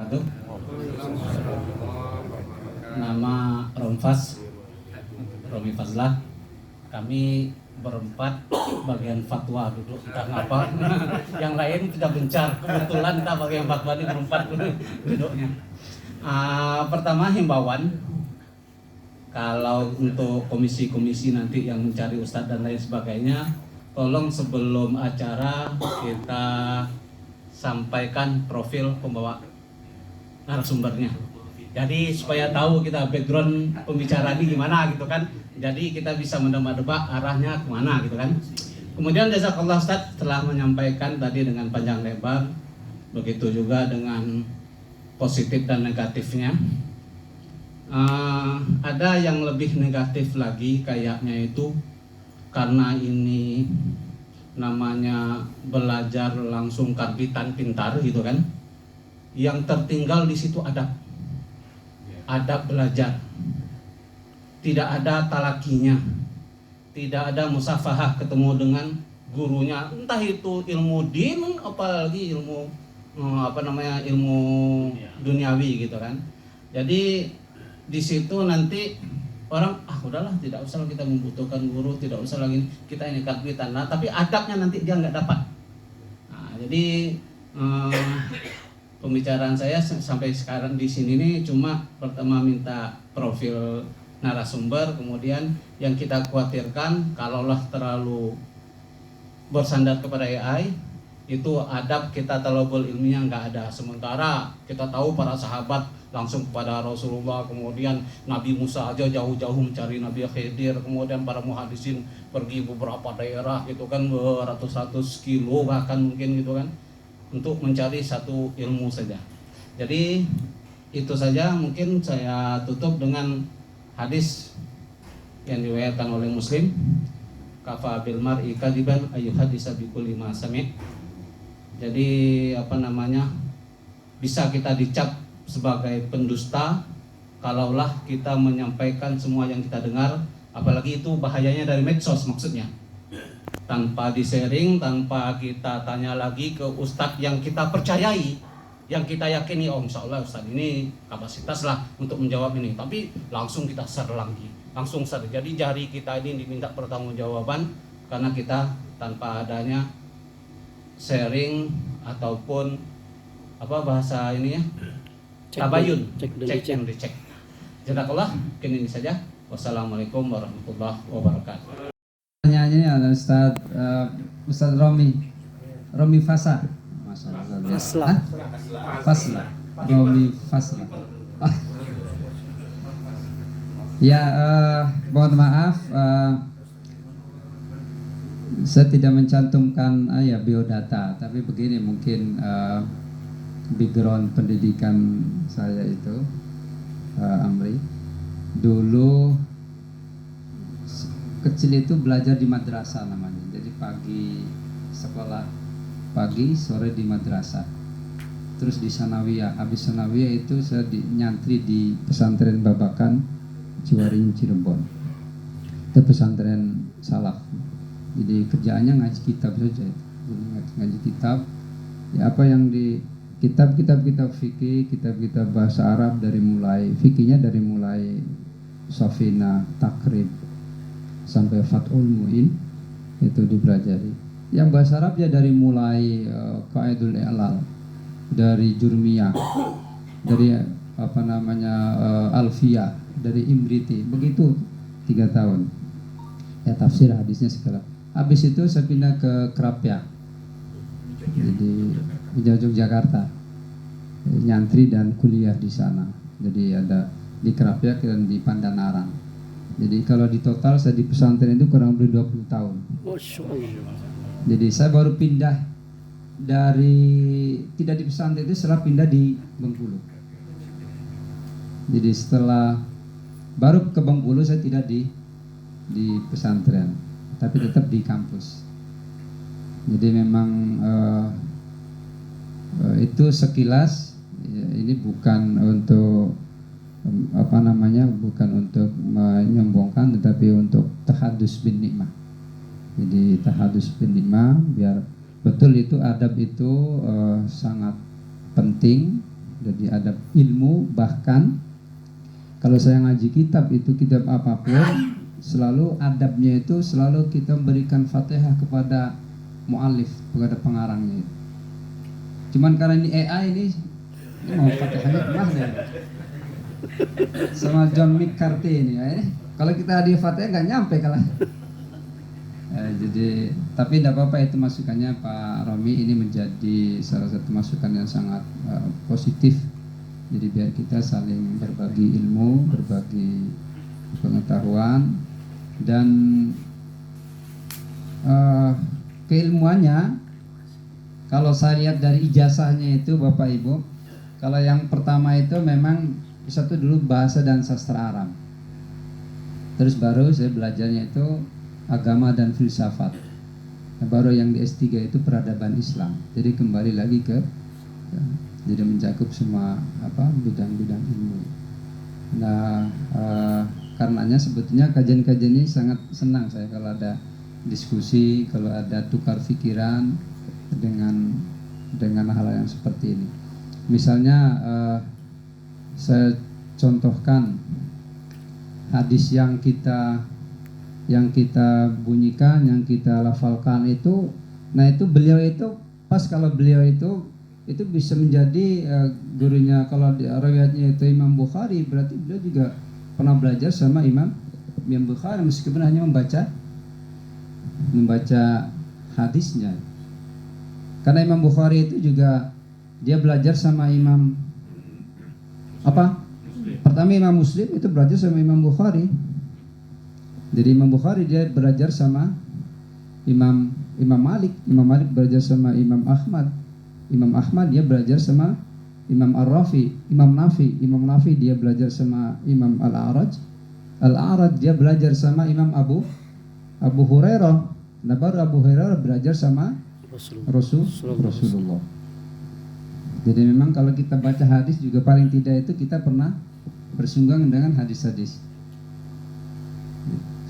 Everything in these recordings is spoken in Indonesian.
Aduh, nama Romi Fazlah. Kami berempat bagian fatwa duduk entah ngapa. Yang lain tidak gencar, kebetulan kita bagian fatwa ini berempat duduknya. Pertama, himbauan kalau untuk komisi-komisi nanti yang mencari ustadz dan lain sebagainya, tolong sebelum acara kita sampaikan profil pembawa narasumbernya. Jadi supaya tahu kita background pembicara ini gimana gitu kan. Jadi kita bisa menebak-nebak arahnya kemana gitu kan. Kemudian jazakallah Ustaz telah menyampaikan tadi dengan panjang lebar. Begitu juga dengan positif dan negatifnya. Ada yang lebih negatif lagi kayaknya itu karena ini namanya belajar langsung karbitan pintar gitu kan. Yang tertinggal di situ adab belajar. Tidak ada talakinya, tidak ada musafahah ketemu dengan gurunya, entah itu ilmu din apalagi ilmu ilmu duniawi gitu kan. Jadi di situ nanti orang udahlah, tidak usah kita membutuhkan guru, tidak usah lagi kita ini karbitan. Nah, tapi adabnya nanti dia nggak dapat. Nah, jadi pembicaraan saya sampai sekarang di sini nih cuma pertama minta profil narasumber, kemudian yang kita khawatirkan kalaulah terlalu bersandar kepada AI itu adab kita talabul ilmiah nggak ada. Sementara kita tahu para sahabat langsung kepada Rasulullah, kemudian Nabi Musa aja jauh-jauh mencari Nabi Khidir, kemudian para muhadisin pergi beberapa daerah gitu kan, beratus-ratus kilo bahkan mungkin gitu kan, untuk mencari satu ilmu saja. Jadi itu saja, mungkin saya tutup dengan hadis yang diriwayatkan oleh Muslim, kafa bil mar'i kadiban ayyuhadisa bi kulli ma sami'. Jadi bisa kita dicap sebagai pendusta kalaulah kita menyampaikan semua yang kita dengar, apalagi itu bahayanya dari medsos maksudnya. Tanpa di-sharing, tanpa kita tanya lagi ke ustadz yang kita percayai, yang kita yakini, oh insya Allah ustadz ini kapasitas lah untuk menjawab ini, tapi langsung kita share lagi, langsung share. Jadi jari kita ini diminta pertanggungjawaban karena kita tanpa adanya sharing ataupun bahasa ini ya, tabayun, cek and recheck. Jazakallah, mungkin ini saja. Wassalamualaikum warahmatullahi wabarakatuh. Pertanyaannya adalah Ustadz Romi Fasa. Fasla. Romi Fasla. Ya, mohon maaf, saya tidak mencantumkan biodata, tapi begini mungkin background pendidikan saya itu, Amri, dulu kecil itu belajar di madrasah namanya. Jadi pagi sekolah pagi, sore di madrasah. Terus di sanawiyah, habis sanawiyah itu saya nyantri di pesantren Babakan Ciwaring Cirebon. Itu pesantren salaf. Jadi kerjaannya ngaji kitab saja itu. Ngaji kitab. Ya apa yang di kitab-kitab fikih, kitab-kitab bahasa Arab dari mulai fikihnya dari mulai Safina, Takrib sampai Fathul Mu'in itu dipelajari. Yang bahasa Arab ya dari mulai Qaidul I'lal, dari Jurmiyah, dari Alfiyah, dari Imriti, begitu 3 tahun. Ya tafsir hadisnya segala. Habis itu saya pindah ke Krapyak, jadi di Yogyakarta, nyantri dan kuliah di sana. Jadi ada di Krapyak dan di Pandanaran. Jadi kalau di total saya di pesantren itu kurang lebih 20 tahun. Jadi saya baru pindah tidak di pesantren itu setelah pindah di Bengkulu. Jadi setelah baru ke Bengkulu saya tidak di pesantren, tapi tetap di kampus. Jadi memang itu sekilas ya, ini bukan untuk bukan untuk menyombongkan, tetapi untuk tahadus bin nikmah. Jadi tahadus bin nikmah, biar betul itu adab itu sangat penting Jadi adab ilmu, bahkan kalau saya ngaji kitab itu, kitab apapun, selalu adabnya itu selalu kita berikan Fatihah kepada mu'alif, kepada pengarangnya. Cuman karena ini AI ini mau Fatihahnya kemana ya? Sama John McCarthy ini ya. Kalau kita hadiah Fatihah nggak nyampe kalah. Jadi tapi tidak apa-apa, itu masukannya Pak Romi, ini menjadi salah satu masukan yang sangat positif. Jadi biar kita saling berbagi ilmu, berbagi pengetahuan, dan keilmuannya kalau saya lihat dari ijazahnya itu Bapak Ibu, kalau yang pertama itu memang satu dulu bahasa dan sastra Arab, terus baru saya belajarnya itu agama dan filsafat. Nah, baru yang di S3 itu peradaban Islam. Jadi kembali lagi jadi mencakup semua bidang-bidang ilmu. Nah, karenanya sebetulnya kajian-kajian ini sangat senang saya kalau ada diskusi, kalau ada tukar pikiran dengan hal yang seperti ini. Misalnya saya contohkan hadis yang kita bunyikan, yang kita lafalkan itu, nah itu beliau itu pas, kalau beliau itu bisa menjadi gurunya. Kalau di riwayatnya itu Imam Bukhari, berarti beliau juga pernah belajar sama Imam Bukhari meskipun hanya membaca hadisnya. Karena Imam Bukhari itu juga dia belajar sama Imam pertama Imam Muslim itu belajar sama Imam Bukhari. Jadi Imam Bukhari dia belajar sama Imam Malik. Imam Malik belajar sama Imam Ahmad. Imam Ahmad dia belajar sama Imam Ar-Rafi. Imam Nafi dia belajar sama Imam Al-A'raj. Al-A'raj dia belajar sama Imam Abu Hurairah. Nah baru Abu Hurairah belajar sama Rasulullah. Jadi memang kalau kita baca hadis juga paling tidak itu kita pernah bersinggungan dengan hadis-hadis.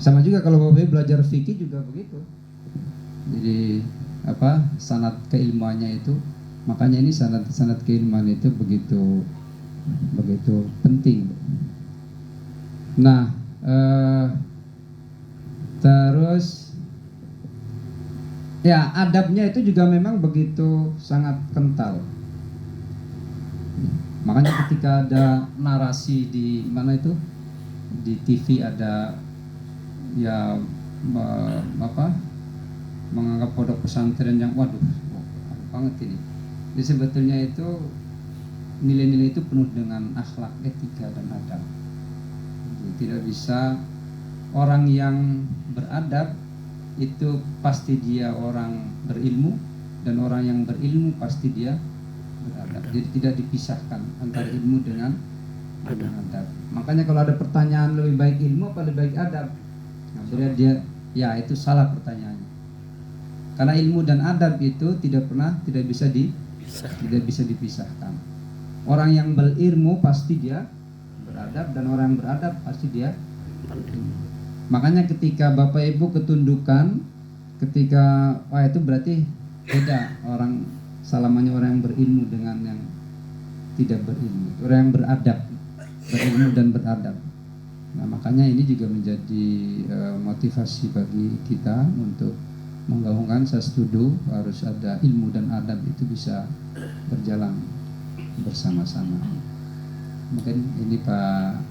Sama juga kalau Bapak belajar fikih juga begitu. Jadi sanad keilmuannya itu, makanya ini sanad keilmuan itu begitu penting. Nah, terus ya adabnya itu juga memang begitu sangat kental. Makanya ketika ada narasi di mana itu di TV ada menganggap pondok pesantren yang waduh banget ini. Jadi sebetulnya itu nilai-nilai itu penuh dengan akhlak, etika dan adab. Jadi, tidak bisa orang yang beradab itu pasti dia orang berilmu, dan orang yang berilmu pasti dia beradab. Jadi tidak dipisahkan antara ilmu dengan adab. Makanya kalau ada pertanyaan lebih baik ilmu apa lebih baik adab, nah, dia itu salah pertanyaannya. Karena ilmu dan adab itu tidak bisa dipisahkan. Orang yang berilmu pasti dia beradab, dan orang yang beradab pasti dia berilmu. Makanya ketika Bapak Ibu ketundukan, itu berarti beda orang salamannya orang yang berilmu dengan yang tidak berilmu. Orang yang berilmu dan beradab. Nah, makanya ini juga menjadi motivasi bagi kita untuk menggaungkan. Saya setuju harus ada ilmu dan adab itu bisa berjalan bersama-sama. Mungkin ini Pak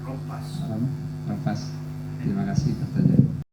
Rompas. Terima kasih pertanyaan.